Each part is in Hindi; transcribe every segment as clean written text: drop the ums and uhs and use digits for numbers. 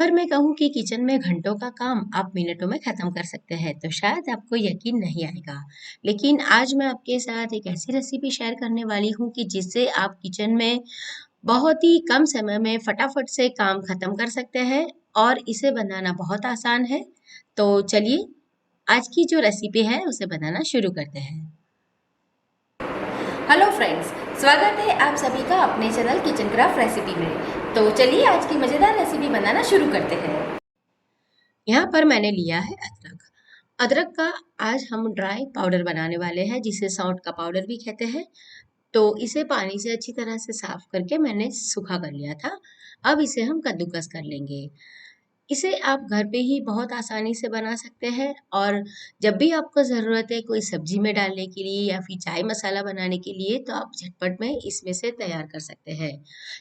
अगर मैं कहूँ कि किचन में घंटों का काम आप मिनटों में खत्म कर सकते हैं तो शायद आपको यकीन नहीं आएगा। लेकिन आज मैं आपके साथ एक ऐसी रेसिपी शेयर करने वाली हूँ कि जिससे आप किचन में बहुत ही कम समय में फटाफट से काम खत्म कर सकते हैं और इसे बनाना बहुत आसान है। तो चलिए आज की जो रेसिपी है उसे बनाना शुरू करते हैं। हेलो फ्रेंड्स, स्वागत है आप सभी का अपने चैनल किचन क्राफ्ट रेसिपी में। तो चलिए आज की मज़ेदार रेसिपी बनाना शुरू करते हैं। यहाँ पर मैंने लिया है अदरक। अदरक का आज हम ड्राई पाउडर बनाने वाले हैं जिसे सौंठ का पाउडर भी कहते हैं। तो इसे पानी से अच्छी तरह से साफ करके मैंने सूखा कर लिया था। अब इसे हम कद्दूकस कर लेंगे। इसे आप घर पे ही बहुत आसानी से बना सकते हैं और जब भी आपको ज़रूरत है कोई सब्जी में डालने के लिए या फिर चाय मसाला बनाने के लिए तो आप झटपट में इसमें से तैयार कर सकते हैं।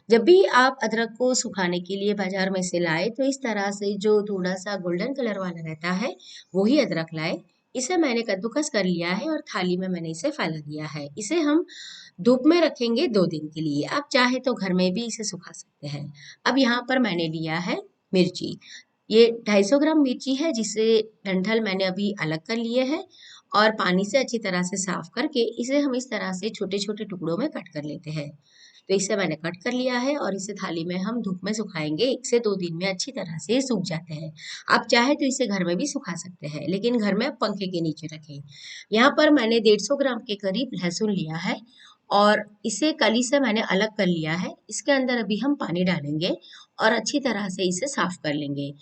जब भी आप अदरक को सुखाने के लिए बाजार में से लाए तो इस तरह से जो थोड़ा सा गोल्डन कलर वाला रहता है वो ही अदरक लाए। इसे मैंने कद्दूकस कर लिया है और थाली में मैंने इसे फैला दिया है। इसे हम धूप में रखेंगे 2 दिन के लिए। आप चाहे तो घर में भी इसे सुखा सकते हैं। अब यहाँ पर मैंने लिया है मिर्ची। ये 250 ग्राम मिर्ची है जिसे डंठल मैंने अभी अलग कर लिए है और पानी से अच्छी तरह से साफ करके इसे हम इस तरह से छोटे छोटे टुकड़ों में कट कर लेते हैं। तो इसे मैंने कट कर लिया है और इसे थाली में हम धूप में सुखाएंगे। 1 से 2 दिन में अच्छी तरह से ये सूख जाते हैं। आप चाहे तो इसे घर में भी सुखा सकते हैं लेकिन घर में आप पंखे के नीचे रखें। यहाँ पर मैंने 150 ग्राम के करीब लहसुन लिया है और इसे कली से मैंने अलग कर लिया है। इसके अंदर अभी हम पानी डालेंगे और अच्छी तरह से इसे साफ कर लेंगे।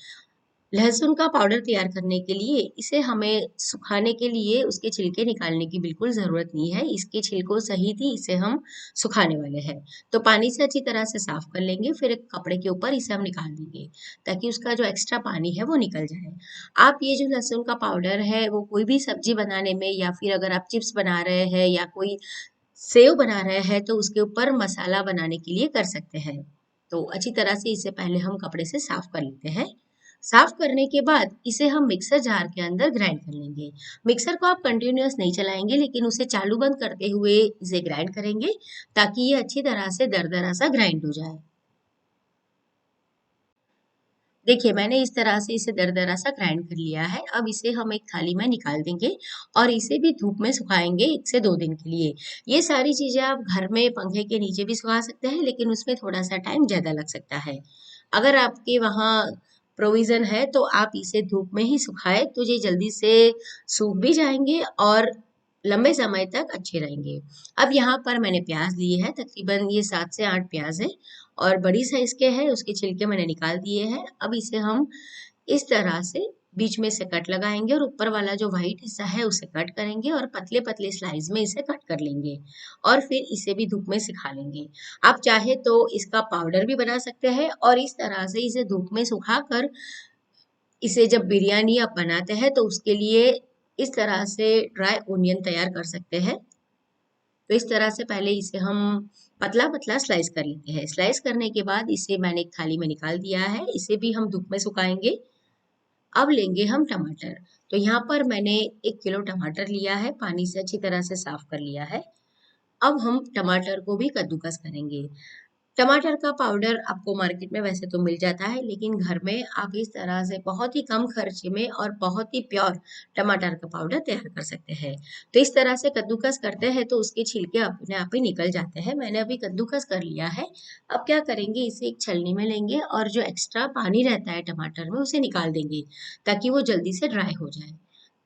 लहसुन का पाउडर तैयार करने के लिए इसे हमें सुखाने के लिए उसके छिलके निकालने की बिल्कुल ज़रूरत नहीं है। इसके छिलकों सहित ही इसे हम सुखाने वाले हैं। तो पानी से अच्छी तरह से साफ कर लेंगे, फिर एक कपड़े के ऊपर इसे हम निकाल देंगे ताकि उसका जो एक्स्ट्रा पानी है वो निकल जाए। आप ये जो लहसुन का पाउडर है वो कोई भी सब्जी बनाने में या फिर अगर आप चिप्स बना रहे हैं या कोई सेव बना रहे हैं तो उसके ऊपर मसाला बनाने के लिए कर सकते हैं। तो अच्छी तरह से इसे पहले हम कपड़े से साफ कर लेते हैं। साफ करने के बाद इसे हम मिक्सर जार के अंदर ग्राइंड कर लेंगे। मिक्सर को आप कंटिन्यूअस नहीं चलाएंगे लेकिन उसे चालू बंद करते हुए इसे ग्राइंड करेंगे ताकि ये अच्छी तरह से दरदरा सा ग्राइंड हो जाए। देखिए मैंने इस तरह से इसे दरदरा सा ग्राइंड कर लिया है। अब इसे हम एक थाली में निकाल देंगे और इसे भी धूप में सुखाएंगे 1 से 2 दिन के लिए। ये सारी चीजें आप घर में पंखे के नीचे भी सुखा सकते हैं लेकिन उसमें थोड़ा सा टाइम ज्यादा लग सकता है। अगर आपके वहाँ प्रोविजन है तो आप इसे धूप में ही सुखाए तो ये जल्दी से सूख भी जाएंगे और लंबे समय तक अच्छे रहेंगे। अब यहाँ पर मैंने प्याज लिए हैं, तकरीबन ये 7 से 8 प्याज है और बड़ी साइज के हैं। उसके छिलके मैंने निकाल दिए हैं। अब इसे हम इस तरह से बीच में से कट लगाएंगे और ऊपर वाला जो व्हाइट हिस्सा है उसे कट करेंगे और पतले पतले स्लाइस में इसे कट कर लेंगे और फिर इसे भी धूप में सिखा लेंगे। आप चाहे तो इसका पाउडर भी बना सकते हैं और इस तरह से इसे धूप में सुखा कर इसे जब बिरयानी आप बनाते हैं तो उसके लिए इस तरह से ड्राई ओनियन तैयार कर सकते हैं। तो इस तरह से पहले इसे हम पतला पतला स्लाइस कर लेते हैं। स्लाइस करने के बाद इसे मैंने एक थाली में निकाल दिया है। इसे भी हम धूप में सुखाएंगे। अब लेंगे हम टमाटर। तो यहाँ पर मैंने 1 किलो टमाटर लिया है, पानी से अच्छी तरह से साफ कर लिया है। अब हम टमाटर को भी कद्दूकस करेंगे। टमाटर का पाउडर आपको मार्केट में वैसे तो मिल जाता है लेकिन घर में आप इस तरह से बहुत ही कम खर्चे में और बहुत ही प्योर टमाटर का पाउडर तैयार कर सकते हैं। तो इस तरह से कद्दूकस करते हैं तो उसके छिलके अपने आप ही निकल जाते हैं। मैंने अभी कद्दूकस कर लिया है। अब क्या करेंगे, इसे एक छलनी में लेंगे और जो एक्स्ट्रा पानी रहता है टमाटर में उसे निकाल देंगे ताकि वो जल्दी से ड्राई हो जाए।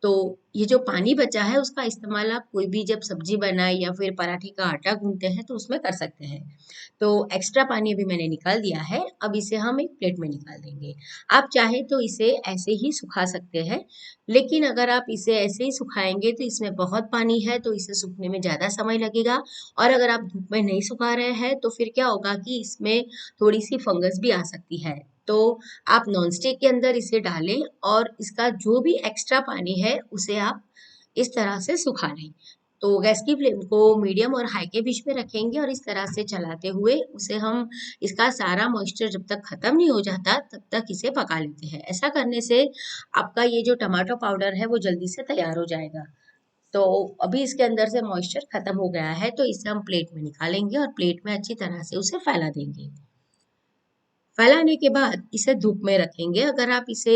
तो ये जो पानी बचा है उसका इस्तेमाल आप कोई भी जब सब्जी बनाए या फिर पराठे का आटा गूंथते हैं तो उसमें कर सकते हैं। तो एक्स्ट्रा पानी अभी मैंने निकाल दिया है। अब इसे हम एक प्लेट में निकाल देंगे। आप चाहे तो इसे ऐसे ही सुखा सकते हैं लेकिन अगर आप इसे ऐसे ही सुखाएंगे तो इसमें बहुत पानी है तो इसे सूखने में ज़्यादा समय लगेगा और अगर आप धूप में नहीं सुखा रहे हैं तो फिर क्या होगा कि इसमें थोड़ी सी फंगस भी आ सकती है। तो आप नॉन स्टिक के अंदर इसे डालें और इसका जो भी एक्स्ट्रा पानी है उसे आप इस तरह से सुखा लें। तो गैस की फ्लेम को मीडियम और हाई के बीच में रखेंगे और इस तरह से चलाते हुए उसे हम इसका सारा मॉइस्चर जब तक खत्म नहीं हो जाता तब तक इसे पका लेते हैं। ऐसा करने से आपका ये जो टमाटो पाउडर है वो जल्दी से तैयार हो जाएगा। तो अभी इसके अंदर से मॉइस्चर खत्म हो गया है तो इसे हम प्लेट में निकालेंगे और प्लेट में अच्छी तरह से उसे फैला देंगे। फैलाने के बाद इसे धूप में रखेंगे। अगर आप इसे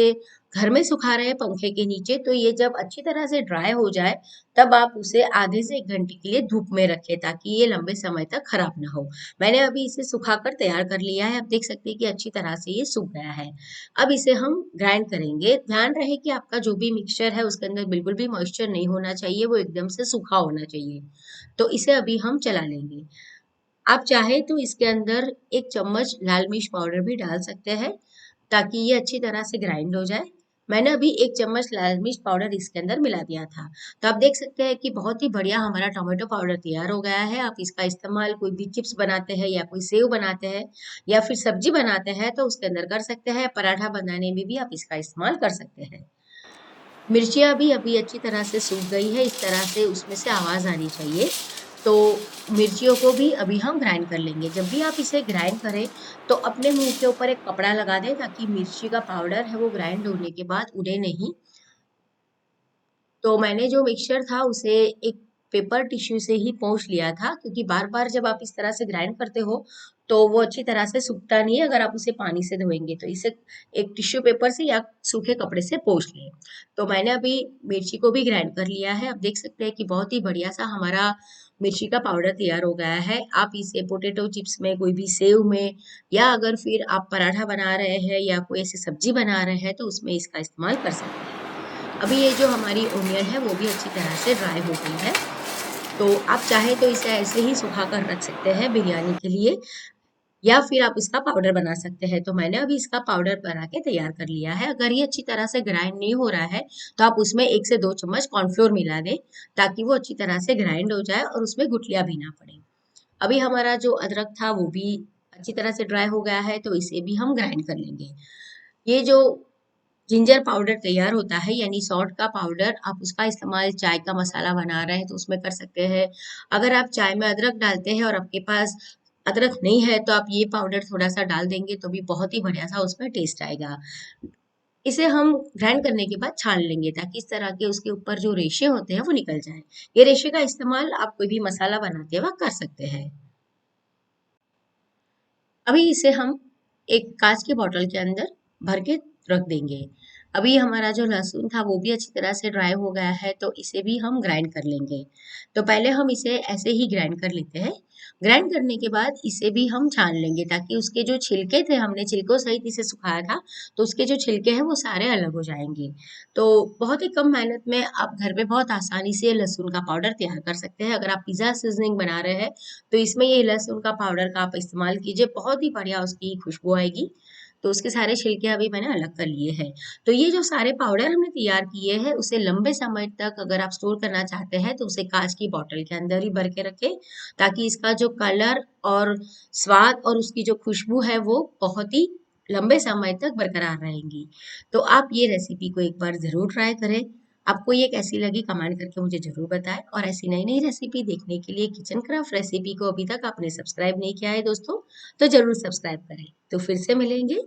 घर में सुखा रहे हैं पंखे के नीचे, तो ये जब अच्छी तरह से ड्राई हो जाए तब आप उसे आधे से 1 घंटे के लिए धूप में रखें, ताकि ये लंबे समय तक खराब ना हो। मैंने अभी इसे सुखाकर तैयार कर लिया है। आप देख सकते हैं कि अच्छी तरह से ये सूख गया है। अब इसे हम ग्राइंड करेंगे। ध्यान रहे कि आपका जो भी मिक्सचर है उसके अंदर बिल्कुल भी मॉइस्चर नहीं होना चाहिए, वो एकदम से सूखा होना चाहिए। तो इसे अभी हम चला लेंगे। आप चाहे तो इसके अंदर 1 चम्मच लाल मिर्च पाउडर भी डाल सकते हैं, ताकि ये अच्छी तरह से ग्राइंड हो जाए। मैंने अभी 1 चम्मच लाल मिर्च पाउडर इसके अंदर मिला दिया था। तो आप देख सकते हैं कि बहुत ही बढ़िया हमारा टोमेटो पाउडर तैयार हो गया है। आप इसका इस्तेमाल कोई भी चिप्स बनाते हैं या कोई सेव बनाते हैं या फिर सब्जी बनाते हैं तो उसके अंदर कर सकते हैं। पराठा बनाने में भी आप इसका इस्तेमाल कर सकते हैं। मिर्चियाँ भी अभी अच्छी तरह से सूख गई है, इस तरह से उसमें से आवाज़ आनी चाहिए। तो मिर्चियों को भी अभी हम ग्राइंड कर लेंगे। जब भी आप इसे ग्राइंड करें तो अपने मुंह के ऊपर एक कपड़ा लगा दें, ताकि मिर्ची का पाउडर है वो ग्राइंड होने के बाद उड़े नहीं। तो मैंने जो मिक्सचर था उसे एक पेपर टिश्यू से ही पोंछ लिया था, क्योंकि बार बार जब आप इस तरह से ग्राइंड करते हो तो वो अच्छी तरह से सूखता नहीं है अगर आप उसे पानी से धोएंगे। तो इसे एक टिश्यू पेपर से या सूखे कपड़े से पोंछ लें। तो मैंने अभी मिर्ची को भी ग्राइंड कर लिया है। आप देख सकते हैं कि बहुत ही बढ़िया सा हमारा मिर्ची का पाउडर तैयार हो गया है। आप इसे पोटैटो चिप्स में, कोई भी सेव में, या अगर फिर आप पराठा बना रहे हैं या कोई ऐसी सब्जी बना रहे हैं तो उसमें इसका इस्तेमाल कर सकते हैं। अभी ये जो हमारी ओनियन है वो भी अच्छी तरह से ड्राई हो गई है। तो आप चाहे तो इसे ऐसे ही सुखा कर रख सकते हैं बिरयानी के लिए, या फिर आप इसका पाउडर बना सकते हैं। तो मैंने अभी इसका पाउडर बना के तैयार कर लिया है। अगर ये अच्छी तरह से ग्राइंड नहीं हो रहा है तो आप उसमें 1 से 2 चम्मच कॉर्नफ्लोर मिला दें, ताकि वो अच्छी तरह से ग्राइंड हो जाए और उसमें गुठलियाँ भी ना पड़े। अभी हमारा जो अदरक था वो भी अच्छी तरह से ड्राई हो गया है, तो इसे भी हम ग्राइंड कर लेंगे। ये जो जिंजर पाउडर तैयार होता है, यानी सॉल्ट का पाउडर, आप उसका इस्तेमाल चाय का मसाला बना रहे हैं तो उसमें कर सकते हैं। अगर आप चाय में अदरक डालते हैं और आपके पास अदरक नहीं है तो आप ये पाउडर थोड़ा सा डाल देंगे तो भी बहुत ही बढ़िया सा उसमें टेस्ट आएगा। इसे हम ग्राइंड करने के बाद छान लेंगे, ताकि इस तरह के उसके ऊपर जो रेशे होते हैं वो निकल जाए। ये रेशे का इस्तेमाल आप कोई भी मसाला बनाते वक्त कर सकते हैं। अभी इसे हम एक कांच की बॉटल के अंदर भर के रख देंगे। अभी हमारा जो लहसुन था वो भी अच्छी तरह से ड्राई हो गया है, तो इसे भी हम ग्राइंड कर लेंगे। तो पहले हम इसे ऐसे ही ग्राइंड कर लेते हैं। ग्राइंड करने के बाद इसे भी हम छान लेंगे, ताकि उसके जो छिलके थे, हमने छिलकों सहित इसे सुखाया था, तो उसके जो छिलके हैं वो सारे अलग हो जाएंगे। तो बहुत ही कम मेहनत में आप घर में बहुत आसानी से लहसुन का पाउडर तैयार कर सकते हैं। अगर आप पिज्ज़ा सीजनिंग बना रहे हैं तो इसमें ये लहसुन का पाउडर का आप इस्तेमाल कीजिए, बहुत ही बढ़िया उसकी खुशबू आएगी। तो उसके सारे छिलके अभी मैंने अलग कर लिए हैं। तो ये जो सारे पाउडर हमने तैयार किए हैं उसे लंबे समय तक अगर आप स्टोर करना चाहते हैं तो उसे कांच की बोतल के अंदर ही भर के रखें, ताकि इसका जो कलर और स्वाद और उसकी जो खुशबू है वो बहुत ही लंबे समय तक बरकरार रहेंगी। तो आप ये रेसिपी को एक बार ज़रूर ट्राई करें। आपको ये कैसी लगी कमेंट करके मुझे ज़रूर बताएं, और ऐसी नई नई रेसिपी देखने के लिए किचन क्राफ्ट रेसिपी को अभी तक आपने सब्सक्राइब नहीं किया है दोस्तों, तो ज़रूर सब्सक्राइब करें। तो फिर से मिलेंगे